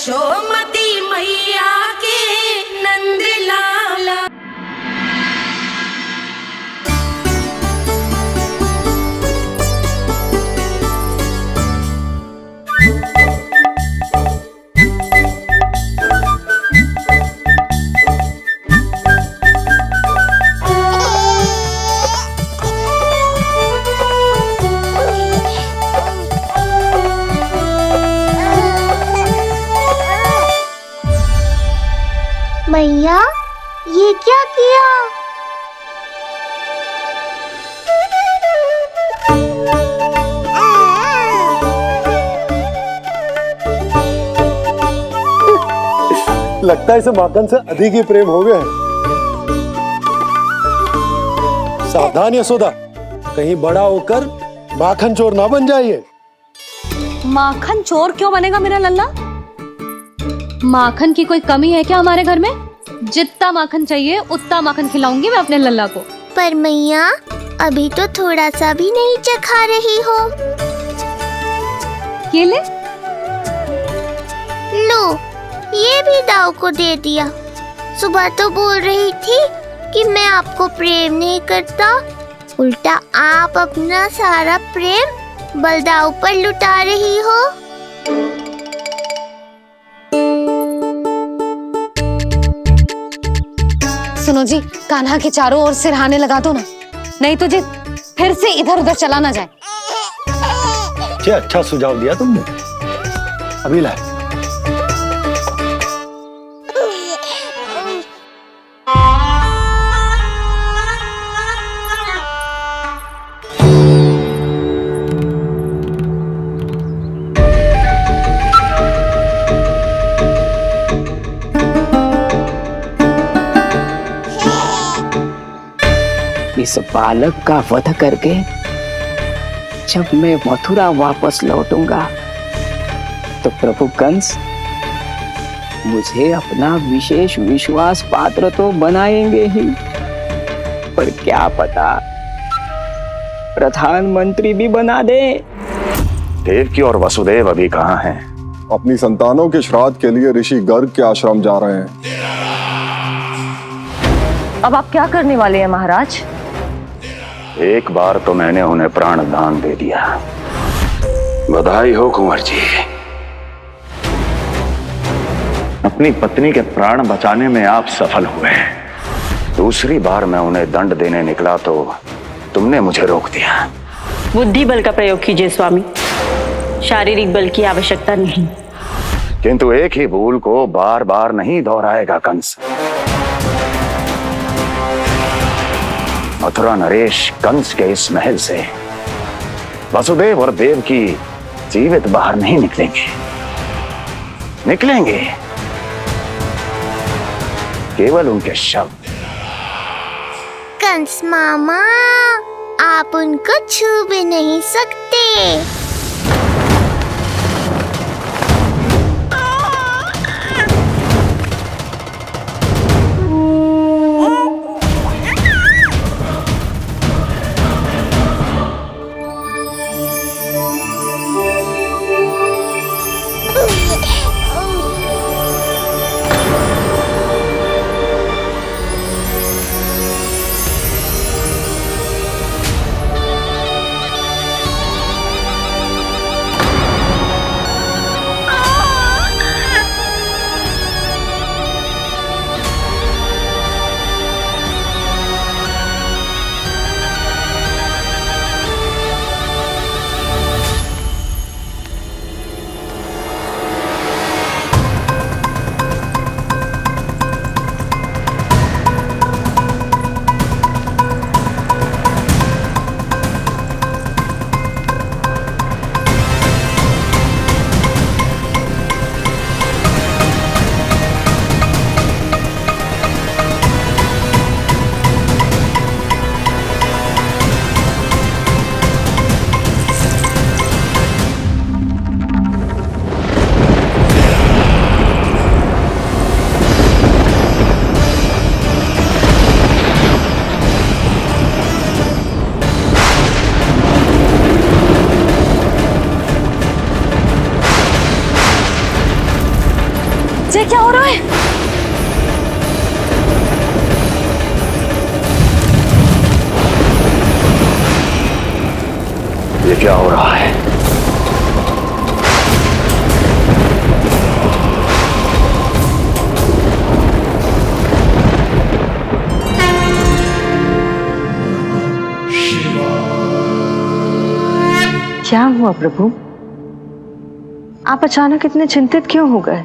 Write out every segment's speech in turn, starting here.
यशोमती मैया के नंद लाला। मैया, ये क्या किया? लगता है इसे माखन से अधिक ही प्रेम हो गया है। सावधान यशोदा, कहीं बड़ा होकर माखन चोर ना बन जाइए। माखन चोर क्यों बनेगा मेरा लल्ला? माखन की कोई कमी है क्या हमारे घर में? जितना माखन चाहिए उतना माखन खिलाऊंगी मैं अपने लल्ला को। पर मैया, अभी तो थोड़ा सा भी नहीं चखा रही हो। ये ले। लो, ये भी दाऊ को दे दिया। सुबह तो बोल रही थी कि मैं आपको प्रेम नहीं करता, उल्टा आप अपना सारा प्रेम बलदाऊ पर लुटा रही हो। सुनो जी, कान्हा के चारों ओर सिरहाने लगा दो ना, नहीं तो जी फिर से इधर उधर चला ना जाए। क्या अच्छा सुझाव दिया तुमने। अभी लाए। इस बालक का वध करके जब मैं मथुरा वापस लौटूंगा तो प्रभु कंस मुझे अपना विशेष विश्वास पात्र तो बनाएंगे ही, पर क्या पता प्रधानमंत्री भी बना दे। देवकी और वसुदेव अभी कहाँ हैं? अपनी संतानों के श्राद्ध के लिए ऋषि गर्ग के आश्रम जा रहे हैं। अब आप क्या करने वाले हैं महाराज? एक बार तो मैंने उन्हें प्राण दान दे दिया। बधाई हो कुंवर जी। अपनी पत्नी के प्राण बचाने में आप सफल हुए। दूसरी बार मैं उन्हें दंड देने निकला तो तुमने मुझे रोक दिया। बुद्धि बल का प्रयोग कीजिए स्वामी, शारीरिक बल की आवश्यकता नहीं। किंतु एक ही भूल को बार बार नहीं दोहराएगा कंस। मथुरा नरेश कंस के इस महल से वसुदेव और देवकी जीवित बाहर नहीं निकलेंगे, केवल उनके शव। कंस मामा, आप उनको छू भी नहीं सकते। ये क्या हो रहा है? ये क्या हो रहा है? क्या हुआ प्रभु? आप अचानक इतने चिंतित क्यों हो गए?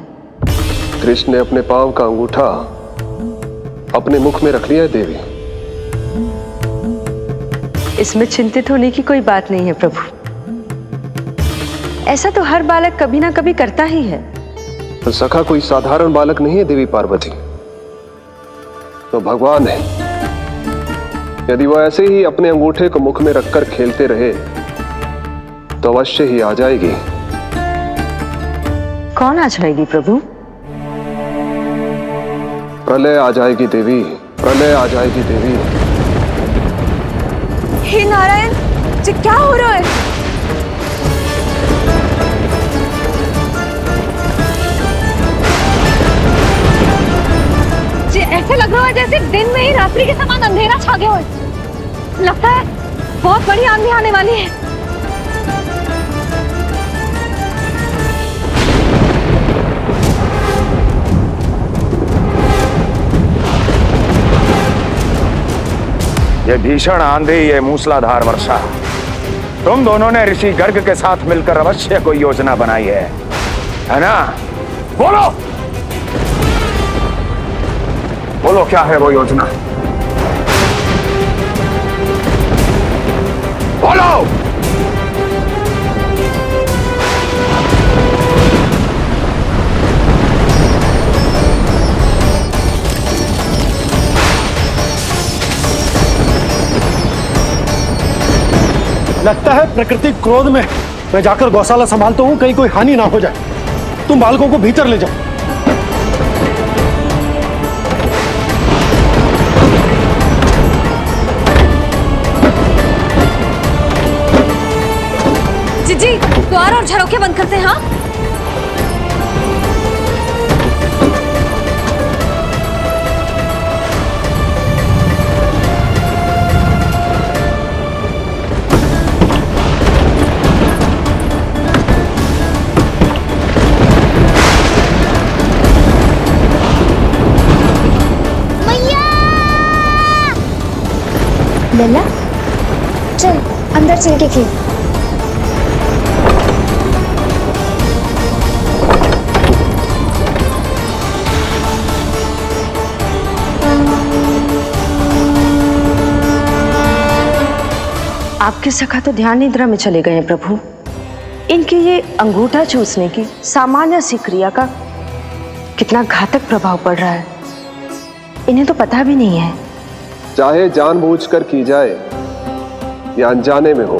कृष्ण ने अपने पांव का अंगूठा अपने मुख में रख लिया है देवी। इसमें चिंतित होने की कोई बात नहीं है प्रभु। ऐसा तो हर बालक कभी ना कभी करता ही है। तो सखा कोई साधारण बालक नहीं है देवी पार्वती, तो भगवान है। यदि वो ऐसे ही अपने अंगूठे को मुख में रखकर खेलते रहे तो अवश्य ही आ जाएगी। कौन आ जाएगी प्रभु? प्रलय आ जाएगी देवी, प्रलय आ जाएगी देवी। हे नारायण, ये क्या हो रहा है? ये ऐसे लग रहा है जैसे दिन में ही रात्रि के समान अंधेरा छा गया हो। लगता है बहुत बड़ी आंधी आने वाली है। ये भीषण आंधी, ये मूसलाधार वर्षा, तुम दोनों ने ऋषि गर्ग के साथ मिलकर अवश्य कोई योजना बनाई है ना? बोलो बोलो, क्या है वो योजना? बोलो। लगता है प्रकृति क्रोध में। मैं जाकर गौशाला संभालता हूँ, कहीं कोई हानि ना हो जाए। तुम बालकों को भीतर ले जाओ। जी, द्वार और झरोखे बंद करते हैं। हाँ, लल्ला, चल अंदर चल के खेल। आपके सखा तो ध्यान निद्रा में चले गए हैं प्रभु। इनके ये अंगूठा चूसने की सामान्य सी क्रिया का कितना घातक प्रभाव पड़ रहा है, इन्हें तो पता भी नहीं है। चाहे जानबूझकर की जाए या अनजाने में हो,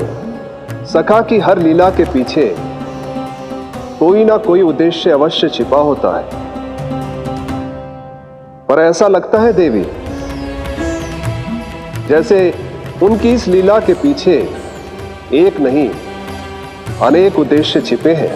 सखा की हर लीला के पीछे कोई ना कोई उद्देश्य अवश्य छिपा होता है। पर ऐसा लगता है देवी जैसे उनकी इस लीला के पीछे एक नहीं अनेक उद्देश्य छिपे हैं।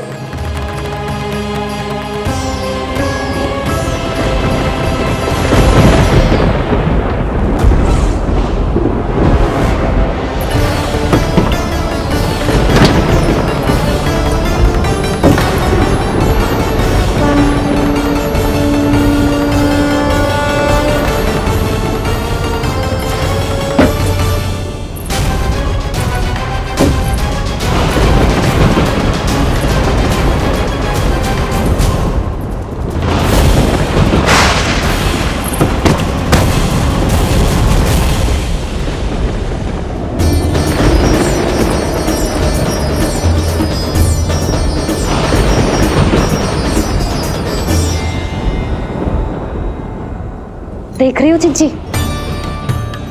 देख रही हो चिज्जी,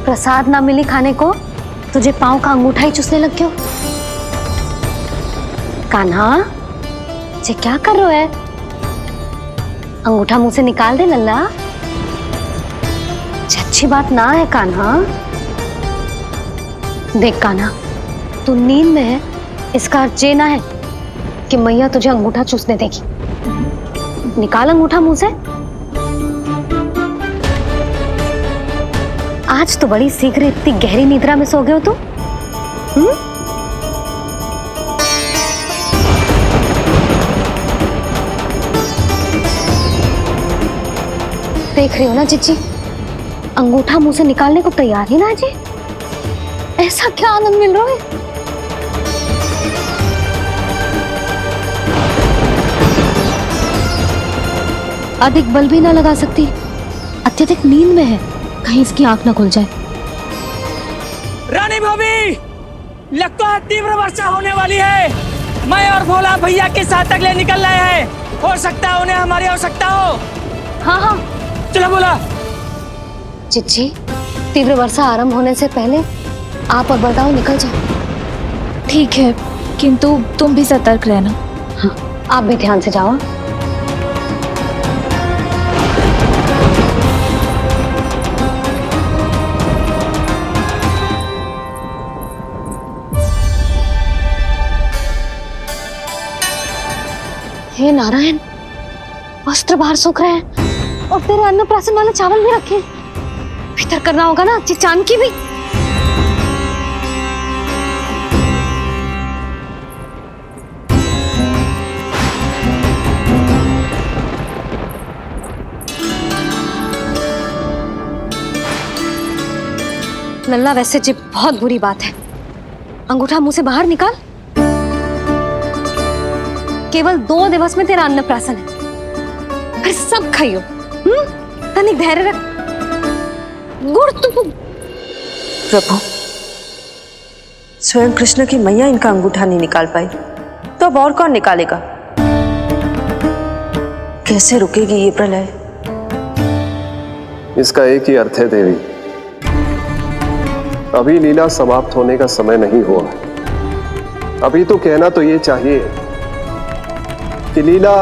प्रसाद ना मिली खाने को तुझे पांव का अंगूठा ही चूसने लग गयो। कान्हा, ये क्या कर रहा है? अंगूठा मुंह से निकाल दे लल्ला। ये अच्छी बात ना है कान्हा। देख कान्हा, तू नींद में है, इसका अर्थ ये ना है कि मैया तुझे अंगूठा चूसने देगी। निकाल अंगूठा मुंह से। आज तो बड़ी शीघ्र इतनी गहरी निद्रा में सो गए हो तुम। देख रही हो ना चिच्ची, अंगूठा मुंह से निकालने को तैयार ही ना जी। ऐसा क्या आनंद मिल रहा है। अधिक बल भी ना लगा सकती, अत्यधिक नींद में है, कहीं इसकी आंख ना खुल जाए। रानी भाभी, लगता है तीव्र वर्षा होने वाली है। मैं और भोला भैया के साथ अगले निकल रहे हैं। हो सकता है उन्हें हमारी आवश्यकता हो। हाँ हाँ चलो बोला। चिच्ची, तीव्र वर्षा आरंभ होने से पहले आप और बड़गांव निकल जाओ। ठीक है, किंतु तुम भी सतर्क रहना। हाँ, आप भी ध्यान से जाओ। हे नारायण, वस्त्र बाहर सूख रहे हैं और तेरे अन्नप्राशन वाले चावल भी रखे। भीतर करना होगा ना चांद की भी। लल्ला, वैसे जी बहुत बुरी बात है। अंगूठा मुंह से बाहर निकाल। केवल 2 दिवस में तेरा अन्नप्राशन है, फिर सब खाइयो। तनिक धैर्य रख। गुड़ तो प्रभु, स्वयं कृष्ण की मैया इनका अंगूठा नहीं निकाल पाई, तो अब और कौन निकालेगा? कैसे रुकेगी ये प्रलय? इसका एक ही अर्थ है देवी, अभी लीला समाप्त होने का समय नहीं हुआ। अभी तो कहना तो ये चाहिए कि लीला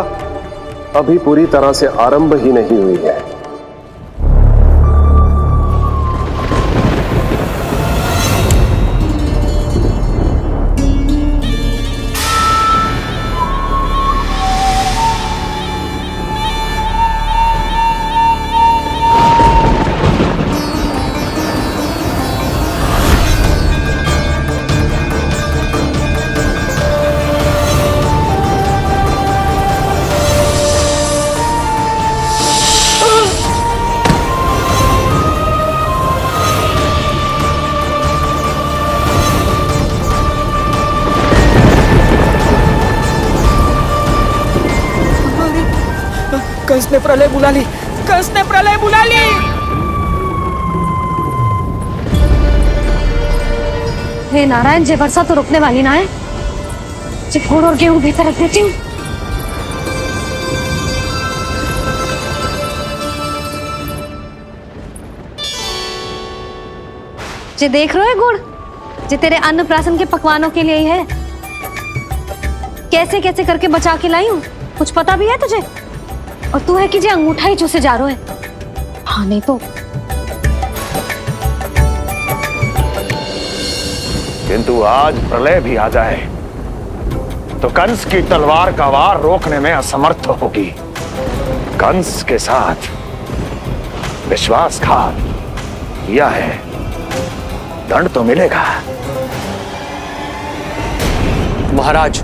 अभी पूरी तरह से आरंभ ही नहीं हुई है। कंस ने प्रलय बुला ली। कंस ने प्रलय बुला ली। हे नारायण, जे वर्षा तो रुकने वाली ना है। जे गुड़ और गेहूं भीतर रख देती हूँ। जे देख रहे हो गुड़, जे तेरे अन्नप्राशन के पकवानों के लिए ही है। कैसे कैसे करके बचा के लाई हूँ, कुछ पता भी है तुझे? और तू है कि जे अंगूठा ही चूसे जा रहा है। हाँ नहीं तो। किंतु आज प्रलय भी आ जाए तो कंस की तलवार का वार रोकने में असमर्थ होगी। कंस के साथ विश्वासघात किया है, दंड तो मिलेगा। महाराज,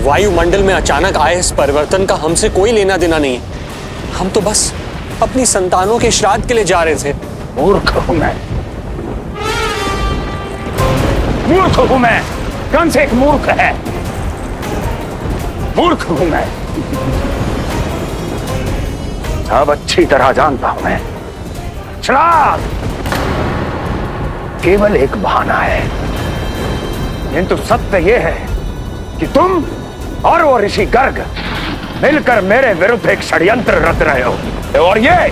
वायुमंडल में अचानक आए इस परिवर्तन का हमसे कोई लेना देना नहीं है। हम तो बस अपनी संतानों के श्राद्ध के लिए जा रहे थे। मूर्ख हूं मैं, मूर्ख हूं मैं। कंस एक मूर्ख है, मूर्ख हूं मैं। अब अच्छी तरह जानता हूं मैं, श्राद्ध केवल एक बहाना है। किंतु सत्य यह है कि तुम और वो ऋषि गर्ग मिलकर मेरे विरुद्ध एक षड्यंत्र रच रहे हो, और ये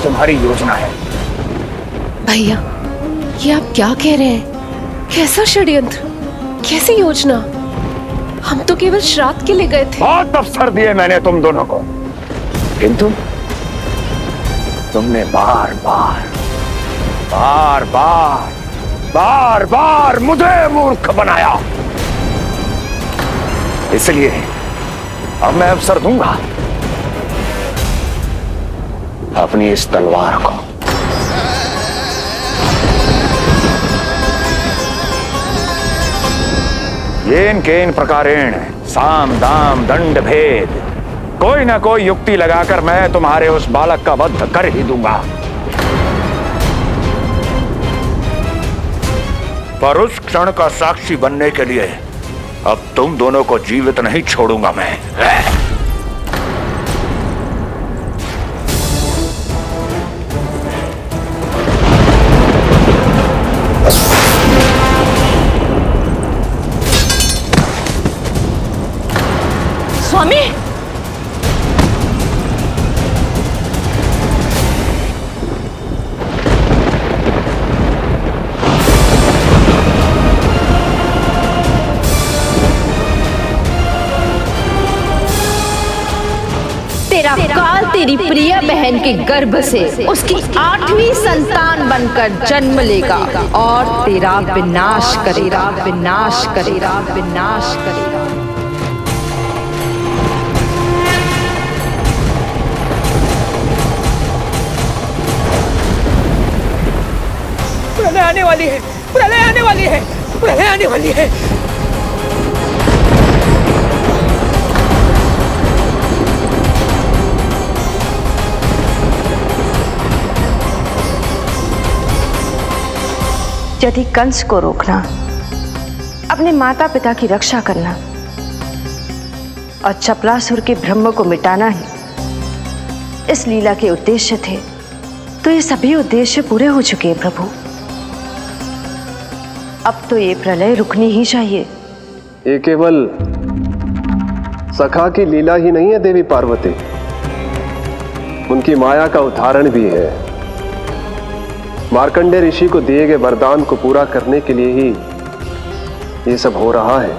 तुम्हारी योजना है। भैया, ये आप क्या कह रहे हैं? कैसा षड्यंत्र, कैसी योजना? हम तो केवल श्राद्ध के लिए गए थे। बहुत अवसर दिए मैंने तुम दोनों को, किंतु तुमने बार बार मुझे मूर्ख बनाया। इसलिए अब मैं अवसर दूंगा अपनी इस तलवार को। येन केन प्रकारेण साम दाम दंड भेद, कोई ना कोई युक्ति लगाकर मैं तुम्हारे उस बालक का वध कर ही दूंगा। पर उस क्षण का साक्षी बनने के लिए अब तुम दोनों को जीवित नहीं छोड़ूंगा मैं। स्वामी, तेरा काल तेरी प्रिय बहन के गर्भ से उसकी 8वीं संतान बनकर जन्म लेगा और तेरा विनाश करेगा, विनाश करेगा, विनाश करेगा। प्रलय आने वाली है, प्रलय आने वाली है, प्रलय आने वाली है। यदि कंस को रोकना, अपने माता पिता की रक्षा करना और चपलासुर के ब्रह्म को मिटाना ही इस लीला के उद्देश्य थे, तो ये सभी उद्देश्य पूरे हो चुके हैं प्रभु। अब तो ये प्रलय रुकनी ही चाहिए। ये केवल सखा की लीला ही नहीं है देवी पार्वती, उनकी माया का उदाहरण भी है। मार्कंडेय ऋषि को दिए गए वरदान को पूरा करने के लिए ही ये सब हो रहा है।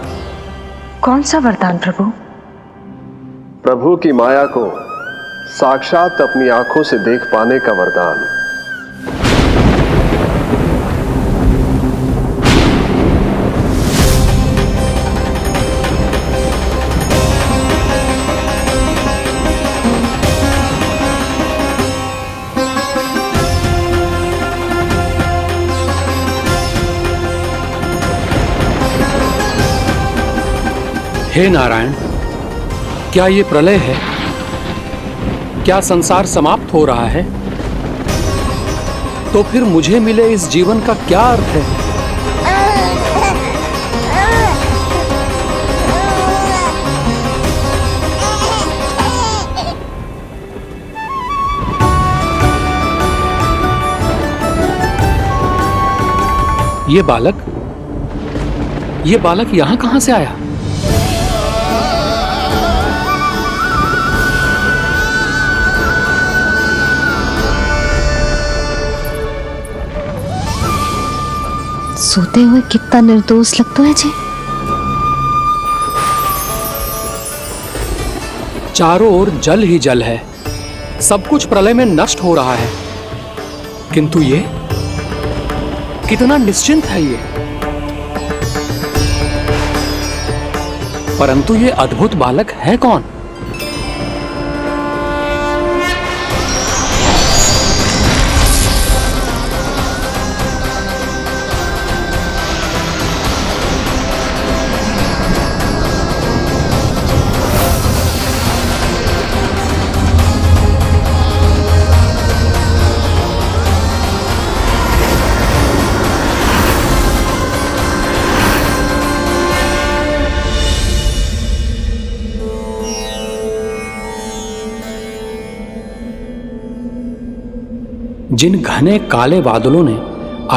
कौन सा वरदान प्रभु? प्रभु की माया को साक्षात अपनी आंखों से देख पाने का वरदान। हे नारायण, क्या ये प्रलय है? क्या संसार समाप्त हो रहा है? तो फिर मुझे मिले इस जीवन का क्या अर्थ है? ये बालक यहां कहां से आया? सोते हुए कितना निर्दोष लगता है जी। चारों ओर जल ही जल है, सब कुछ प्रलय में नष्ट हो रहा है, किंतु ये कितना निश्चिंत है ये। परंतु ये अद्भुत बालक है कौन? जिन घने काले बादलों ने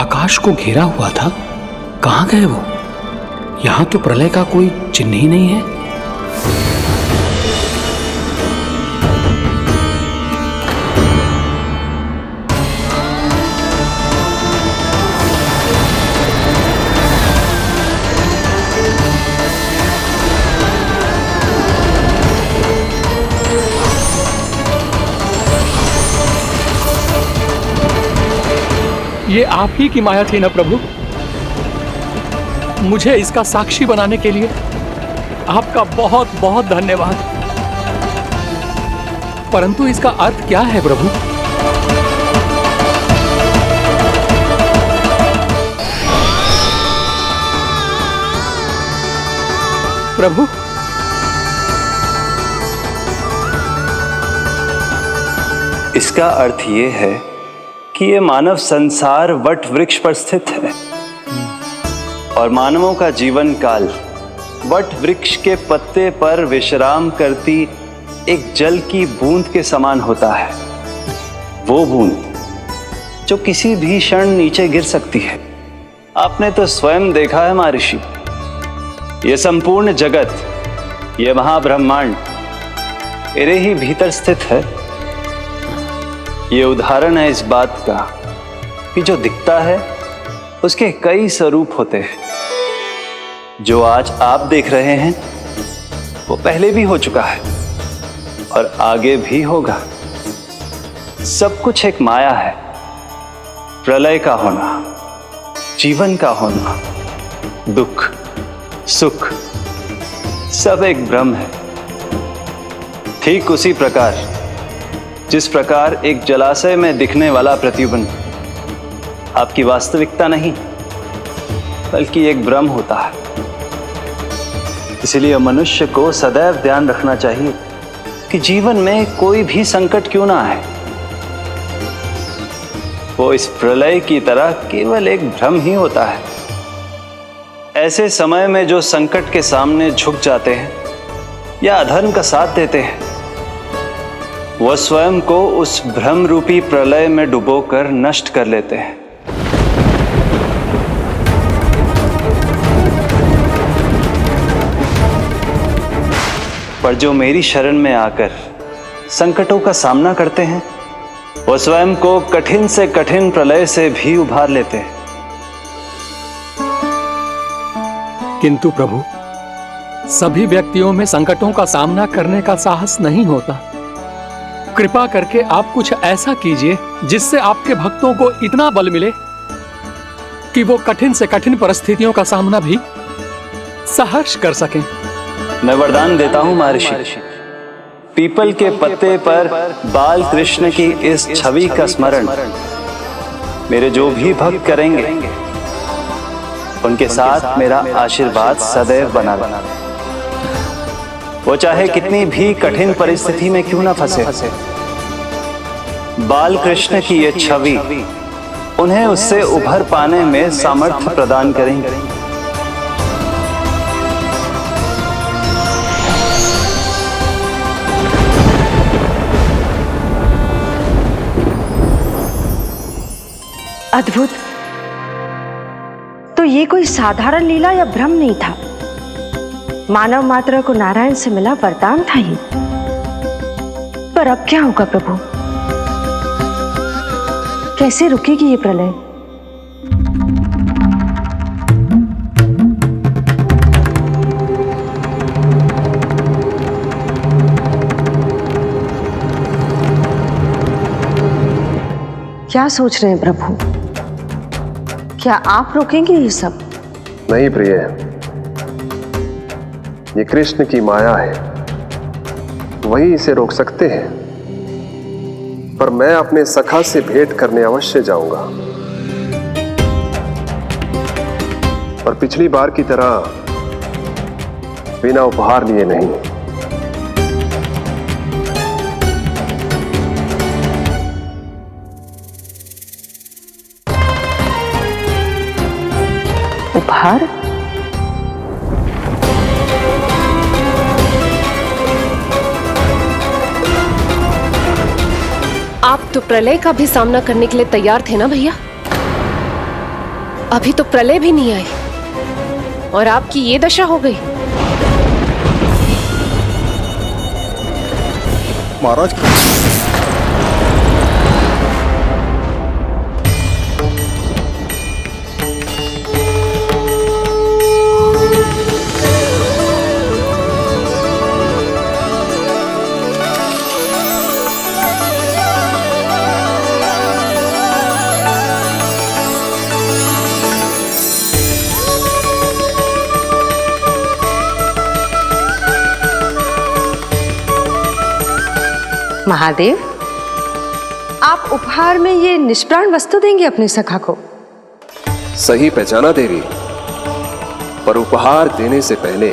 आकाश को घेरा हुआ था, कहां गए वो? यहां तो प्रलय का कोई चिन्ह ही नहीं है। ये आप ही की माया थी ना प्रभु? मुझे इसका साक्षी बनाने के लिए आपका बहुत बहुत धन्यवाद। परंतु इसका अर्थ क्या है प्रभु? प्रभु, इसका अर्थ ये है कि ये मानव संसार वट वृक्ष पर स्थित है और मानवों का जीवन काल वट वृक्ष के पत्ते पर विश्राम करती एक जल की बूंद के समान होता है। वो बूंद जो किसी भी क्षण नीचे गिर सकती है। आपने तो स्वयं देखा है महर्षि, ये संपूर्ण जगत, ये महाब्रह्मांड मेरे ही भीतर स्थित है। ये उदाहरण है इस बात का कि जो दिखता है उसके कई स्वरूप होते हैं। जो आज आप देख रहे हैं वो पहले भी हो चुका है और आगे भी होगा। सब कुछ एक माया है। प्रलय का होना, जीवन का होना, दुख, सुख, सब एक भ्रम है। ठीक उसी प्रकार जिस प्रकार एक जलाशय में दिखने वाला प्रतिबिंब आपकी वास्तविकता नहीं बल्कि एक भ्रम होता है। इसलिए मनुष्य को सदैव ध्यान रखना चाहिए कि जीवन में कोई भी संकट क्यों ना आए, वो इस प्रलय की तरह केवल एक भ्रम ही होता है। ऐसे समय में जो संकट के सामने झुक जाते हैं या अधर्म का साथ देते हैं, वह स्वयं को उस भ्रम रूपी प्रलय में डुबोकर नष्ट कर लेते हैं। पर जो मेरी शरण में आकर संकटों का सामना करते हैं, वह स्वयं को कठिन से कठिन प्रलय से भी उभार लेते हैं। किंतु प्रभु, सभी व्यक्तियों में संकटों का सामना करने का साहस नहीं होता। कृपा करके आप कुछ ऐसा कीजिए जिससे आपके भक्तों को इतना बल मिले कि वो कठिन से कठिन परिस्थितियों का सामना भी सहर्ष कर सकें। मैं वरदान देता हूं महर्षि, पीपल के पत्ते पर बाल कृष्ण की इस छवि का स्मरण मेरे जो भी भक्त करेंगे उनके साथ मेरा आशीर्वाद सदैव बना रहे। वो चाहे कितनी भी कठिन परिस्थिति में क्यों ना फंसे, बाल कृष्ण की ये छवि उन्हें उससे उभर पाने में सामर्थ्य प्रदान करेंगे। अद्भुत। तो ये कोई साधारण लीला या भ्रम नहीं था, मानव मात्र को नारायण से मिला वरदान था ये। पर अब क्या होगा प्रभु? कैसे रुकेगी ये प्रलय? क्या सोच रहे हैं प्रभु? क्या आप रोकेंगे ये सब? नहीं प्रिय, ये कृष्ण की माया है, वही इसे रोक सकते हैं। पर मैं अपने सखा से भेंट करने अवश्य जाऊंगा, और पिछली बार की तरह बिना उपहार लिए नहीं। उपहार? आप तो प्रलय का भी सामना करने के लिए तैयार थे ना भैया? अभी तो प्रलय भी नहीं आई और आपकी ये दशा हो गई। महाराज, महादेव, आप उपहार में ये निष्प्राण वस्तु देंगे अपने सखा को? सही पहचाना देवी, पर उपहार देने से पहले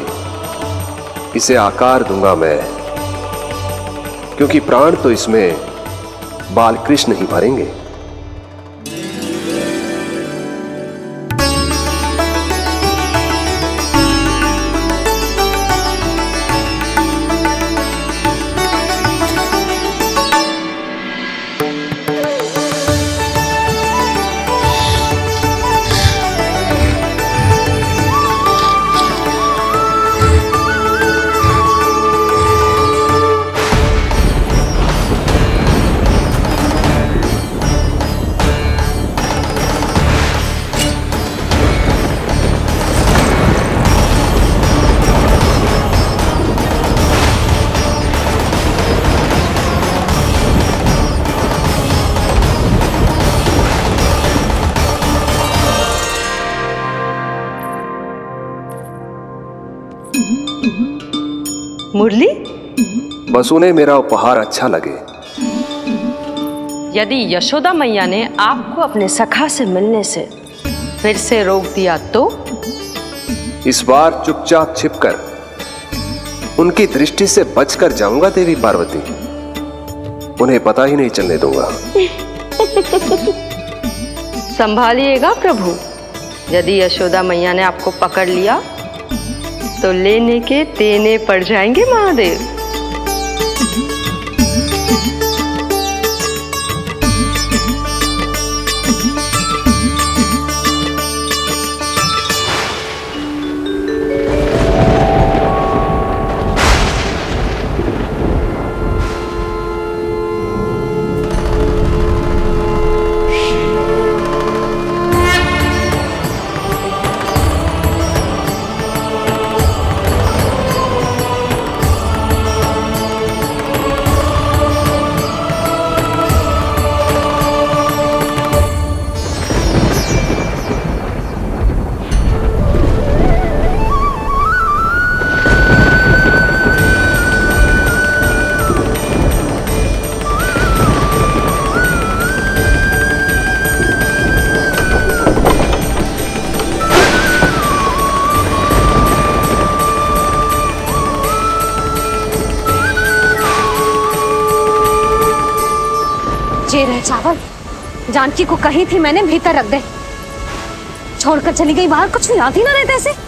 इसे आकार दूंगा मैं, क्योंकि प्राण तो इसमें बाल कृष्ण ही भरेंगे। मुरली, बस उन्हें मेरा उपहार अच्छा लगे। यदि यशोदा मैया ने आपको अपने सखा से मिलने से फिर से रोक दिया तो? इस बार चुपचाप छिपकर उनकी दृष्टि से बचकर जाऊंगा देवी पार्वती, उन्हें पता ही नहीं चलने दूंगा। संभालिएगा प्रभु, यदि यशोदा मैया ने आपको पकड़ लिया तो लेने के देने पड़ जाएंगे महादेव। ये रहे चावल, जानकी को कही थी मैंने भीतर रख दे, छोड़कर चली गई बाहर, कुछ याद ही ना रहते ऐसे।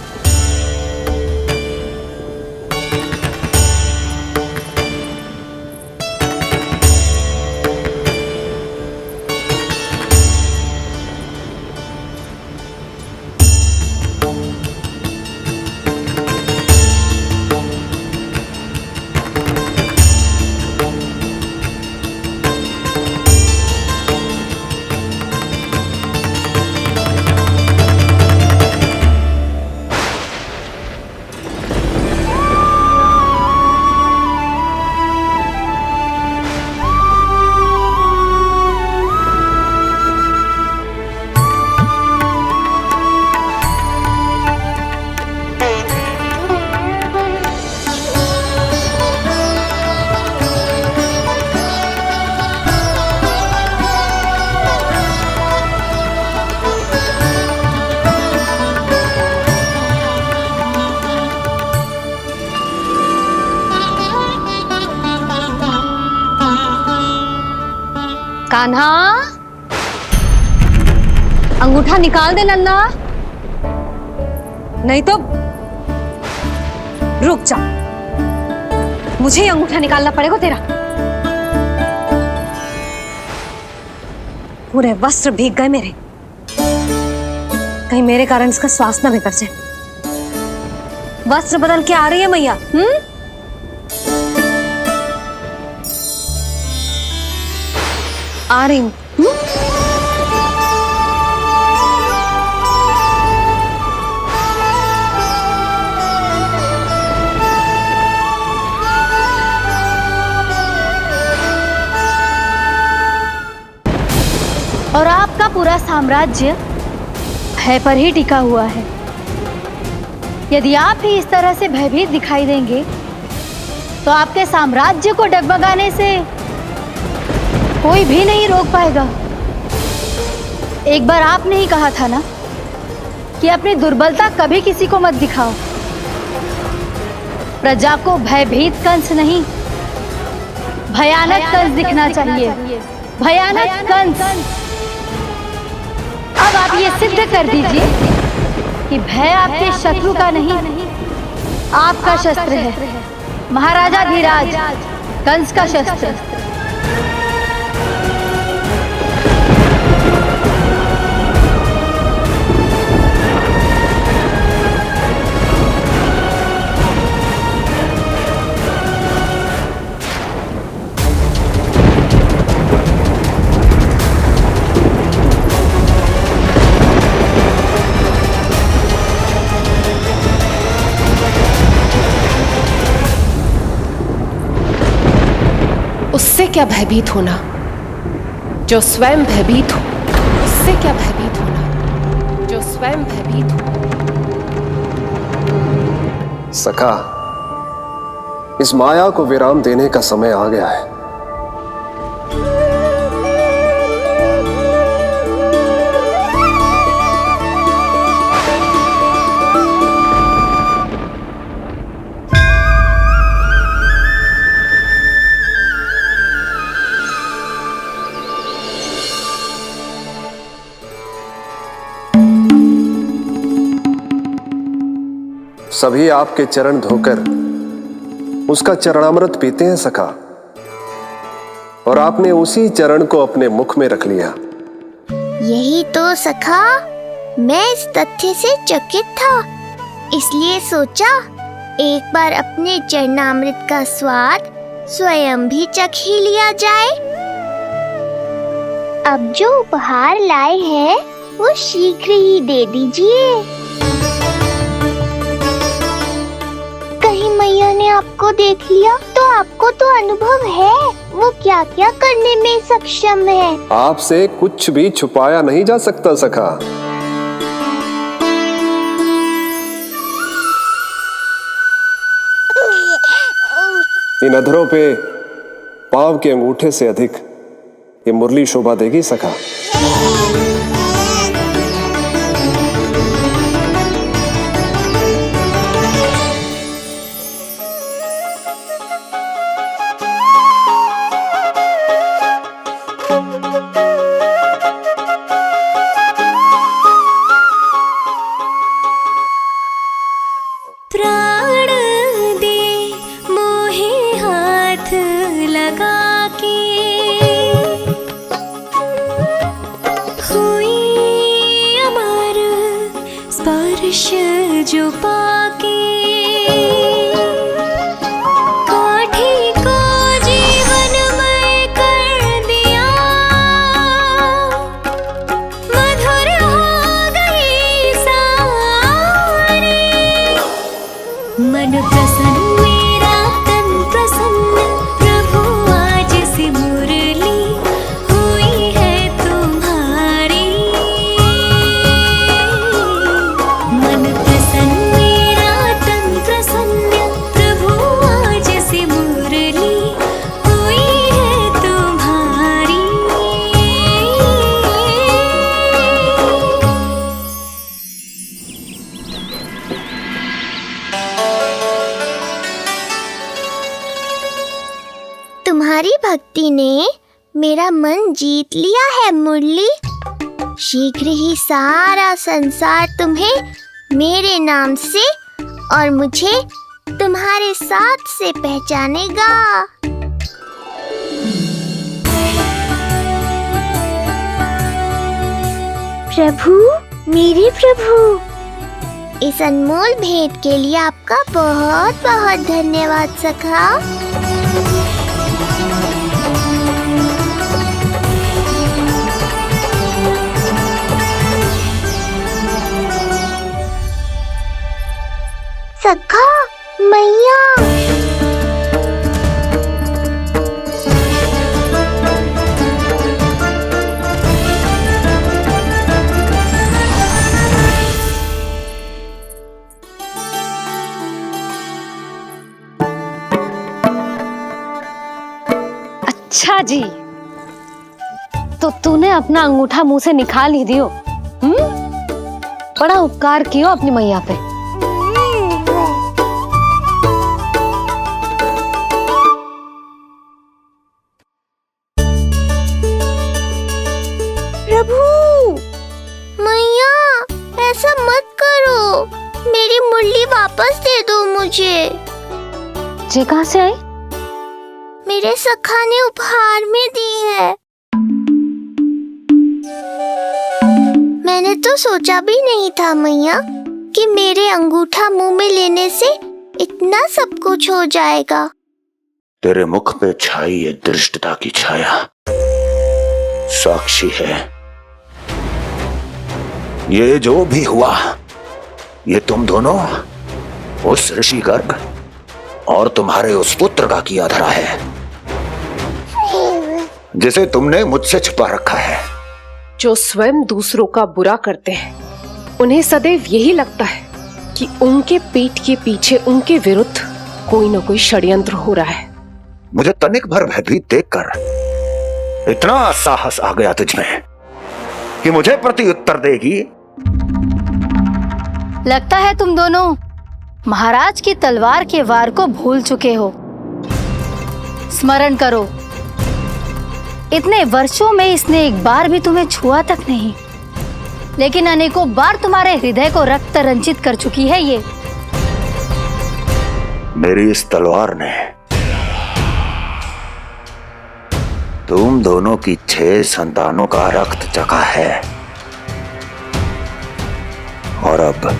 कान्हा, अंगूठा निकाल दे नन्ना, नहीं तो रुक जा, मुझे ही अंगूठा निकालना पड़ेगा तेरा। पूरे वस्त्र भीग गए मेरे, कहीं मेरे कारण इसका श्वास ना बिगड़ जाए। वस्त्र बदल के आ रही है मैया। आ रही हूं। और आपका पूरा साम्राज्य भय पर ही टिका हुआ है। यदि आप ही इस तरह से भयभीत दिखाई देंगे तो आपके साम्राज्य को डगमगाने से कोई भी नहीं रोक पाएगा। एक बार आपने ही कहा था ना कि अपनी दुर्बलता कभी किसी को मत दिखाओ। प्रजा को भयभीत कंस नहीं, भयानक कंस दिखना चाहिए, भयानक कंस। अब आप ये सिद्ध कर दीजिए कि भय आपके शत्रु का नहीं, आपका शस्त्र है। महाराजा धीराज, कंस का शस्त्र। उससे क्या भयभीत होना जो स्वयं भयभीत हो, उससे क्या भयभीत होना जो स्वयं भयभीत हो। सखा, इस माया को विराम देने का समय आ गया है। सभी आपके चरण धोकर उसका चरणामृत पीते हैं सखा, और आपने उसी चरण को अपने मुख में रख लिया। यही तो सखा, मैं इस तथ्य से चकित था, इसलिए सोचा एक बार अपने चरणामृत का स्वाद स्वयं भी चख ही लिया जाए। अब जो उपहार लाए हैं वो शीघ्र ही दे दीजिए। कहीं मैया ने आपको देख लिया तो आपको तो अनुभव है वो क्या क्या करने में सक्षम है। आपसे कुछ भी छुपाया नहीं जा सकता सखा। इन अधरों पे पांव के अंगूठे से अधिक ये मुरली शोभा देगी सखा। जो पाके काठी को जीवनमय कर दिया, मधुर हो गई सारी। मन प्रसन्न मेरा तन प्रसन्न, प्रभु आज से मुरली हुई है तुम्हारी। मन तुम्हारी भक्ति ने मेरा मन जीत लिया है मुरली। शीघ्र ही सारा संसार तुम्हें मेरे नाम से और मुझे तुम्हारे साथ से पहचानेगा। प्रभु, मेरे प्रभु, इस अनमोल भेंट के लिए आपका बहुत बहुत धन्यवाद सखा। सखा, मैया, अच्छा जी, तो तूने अपना अंगूठा मुंह से निकाल ही दियो। बड़ा उपकार कियो अपनी मैया पे। प्रभु, मैया ऐसा मत करो, मेरी मुरली वापस दे दो मुझे। ये कहाँ से आई? मेरे सखा ने उपहार में दी है। मैंने तो सोचा भी नहीं था मैया कि मेरे अंगूठा मुंह में लेने से इतना सब कुछ हो जाएगा। तेरे मुख पे छाई ये दृष्टता की छाया साक्षी है। ये जो भी हुआ, ये तुम दोनों, उस ऋषि गर्ग और तुम्हारे उस पुत्र का किया धरा है, जिसे तुमने मुझसे छुपा रखा है। जो स्वयं दूसरों का बुरा करते हैं, उन्हें सदैव यही लगता है कि उनके पीठ के पीछे उनके विरुद्ध कोई न कोई षड्यंत्र हो रहा है। मुझे तनिक भर भयभीत देखकर इतना साहस आ गया तुझमें कि मुझे प्रति उत्तर देगी। लगता है तुम दोनों महाराज की तलवार के वार को भूल चुके हो। स्मरण करो, इतने वर्षों में इसने एक बार भी तुम्हें छुआ तक नहीं, लेकिन अनेकों बार तुम्हारे हृदय को रक्त रंजित कर चुकी है ये। मेरी इस तलवार ने तुम दोनों की 6 संतानों का रक्त चखा है, और अब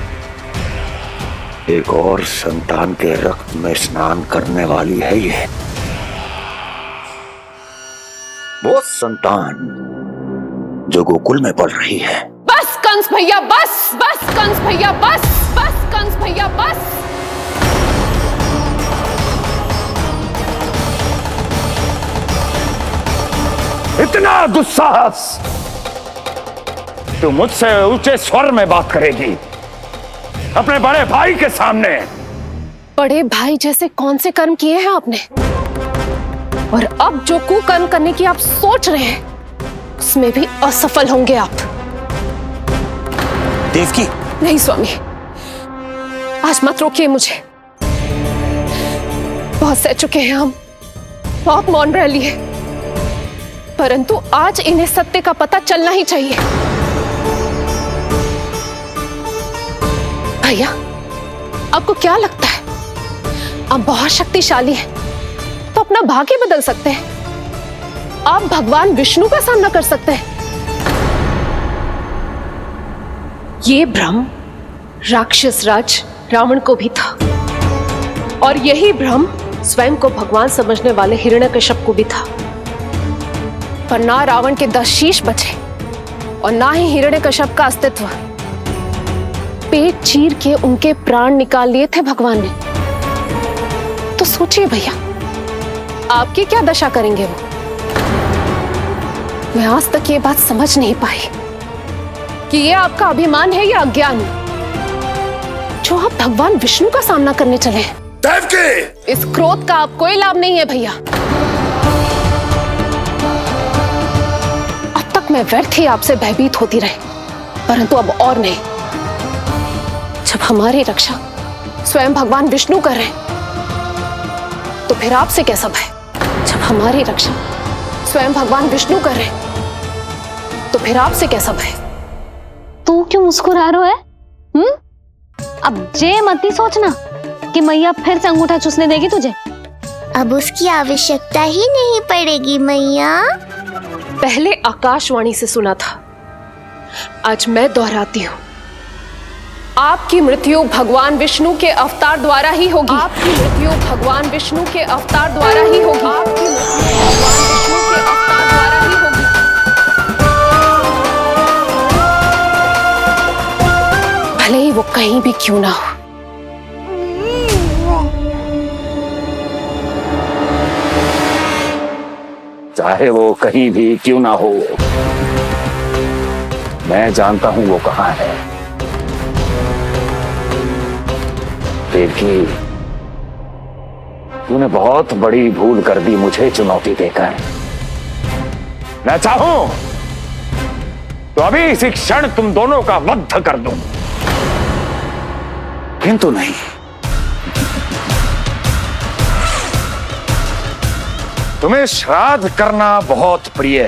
एक और संतान के रक्त में स्नान करने वाली है ये। वो संतान जो गोकुल में पल रही है। बस कंस भैया बस, बस कंस भैया बस, बस कंस भैया बस। इतना दुस्साहस, तू मुझसे ऊंचे स्वर में बात करेगी अपने बड़े भाई के सामने? बड़े भाई जैसे कौन से कर्म किए हैं आपने, और अब जो कुकर्म करने की आप सोच रहे हैं उसमें भी असफल होंगे आप। देवकी, नहीं स्वामी, आज मत रोकिए मुझे। बहुत सह चुके हैं हम, बहुत मौन रह लिए, परंतु आज इन्हें सत्य का पता चलना ही चाहिए। भैया, आपको क्या लगता है आप बहुत शक्तिशाली हैं, तो अपना भाग्य बदल सकते हैं? आप भगवान विष्णु का सामना कर सकते हैं। ये भ्रम राक्षस राज रावण को भी था, और यही भ्रम स्वयं को भगवान समझने वाले हिरण्यकश्यप को भी था। पर ना रावण के 10 शीश बचे और ना ही हिरण्यकश्यप का अस्तित्व। पेट चीर के उनके प्राण निकाल लिए थे भगवान ने। तो सोचिए भैया, आपकी क्या दशा करेंगे वो? मैं आज तक ये बात समझ नहीं पाई कि ये आपका अभिमान है या अज्ञान, जो आप भगवान विष्णु का सामना करने चले हैं। देवकी! इस क्रोध का आप कोई लाभ नहीं है भैया। अब तक मैं व्यर्थ ही आपसे भयभीत होती रही, परंतु अब और नहीं। जब हमारी रक्षा स्वयं भगवान विष्णु कर रहे हैं, तो फिर आपसे कैसा भय? जब हमारी रक्षा स्वयं भगवान विष्णु कर रहे हैं, तो फिर आपसे कैसा भय? तू क्यों मुस्कुरा रहा है? अब जे मत ही सोचना कि मैया फिर से अंगूठा चूसने देगी तुझे। अब उसकी आवश्यकता ही नहीं पड़ेगी मैया। पहले आकाशवाणी से सुना था, आज मैं दोहराती हूँ, आपकी मृत्यु भगवान विष्णु के अवतार द्वारा ही होगी। आपकी मृत्यु भगवान विष्णु के अवतार द्वारा ही होगी। आपकी मृत्यु भगवान विष्णु के अवतार द्वारा ही होगी। भले ही वो कहीं भी क्यों ना हो। चाहे वो कहीं भी क्यों ना हो, मैं जानता हूं वो कहां है। देवकी, तूने बहुत बड़ी भूल कर दी मुझे चुनौती देकर। मैं चाहूं तो अभी इसी क्षण तुम दोनों का वध कर दूं। किंतु नहीं, तुम्हें श्राद्ध करना बहुत प्रिय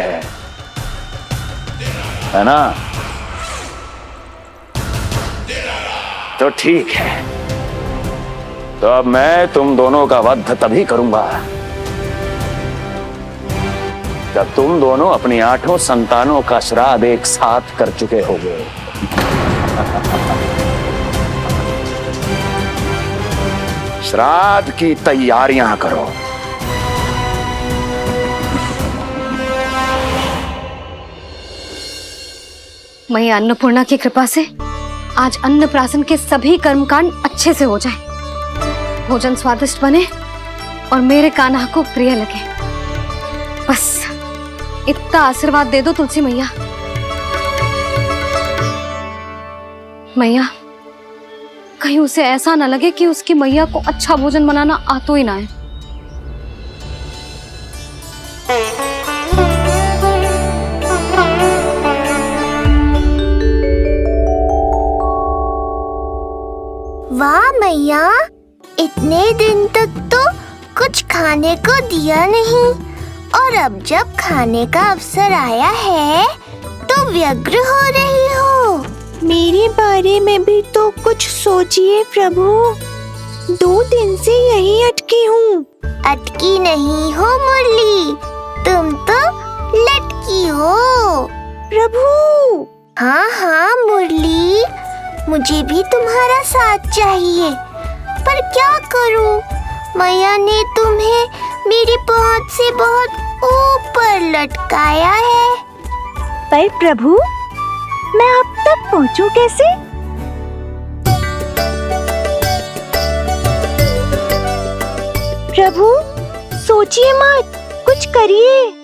है ना? तो ठीक है, तो अब मैं तुम दोनों का वध तभी करूंगा जब तुम दोनों अपनी 8 संतानों का श्राद्ध एक साथ कर चुके होगे। श्राद्ध की तैयारियां करो। मैया अन्नपूर्णा की कृपा से आज अन्नप्राशन के सभी कर्मकांड अच्छे से हो जाए, भोजन स्वादिष्ट बने और मेरे कान्हा को प्रिय लगे। बस इतना आशीर्वाद दे दो तुलसी मैया। मैया, कहीं उसे ऐसा ना लगे कि उसकी मैया को अच्छा भोजन बनाना आता ही ना है। वाह मैया, इतने दिन तक तो कुछ खाने को दिया नहीं, और अब जब खाने का अवसर आया है तो व्यग्र हो रही हो। मेरे बारे में भी तो कुछ सोचिए प्रभु। 2 दिन से यहीं अटकी हूँ। अटकी नहीं हो मुरली, तुम तो लटकी हो प्रभु। हाँ हाँ मुरली, मुझे भी तुम्हारा साथ चाहिए, पर क्या करूं? मैया ने तुम्हें मेरी पहुंच से बहुत ऊपर लटकाया है। पर प्रभु, मैं अब तक पहुंचूं कैसे? प्रभु, सोचिए मत, कुछ करिए।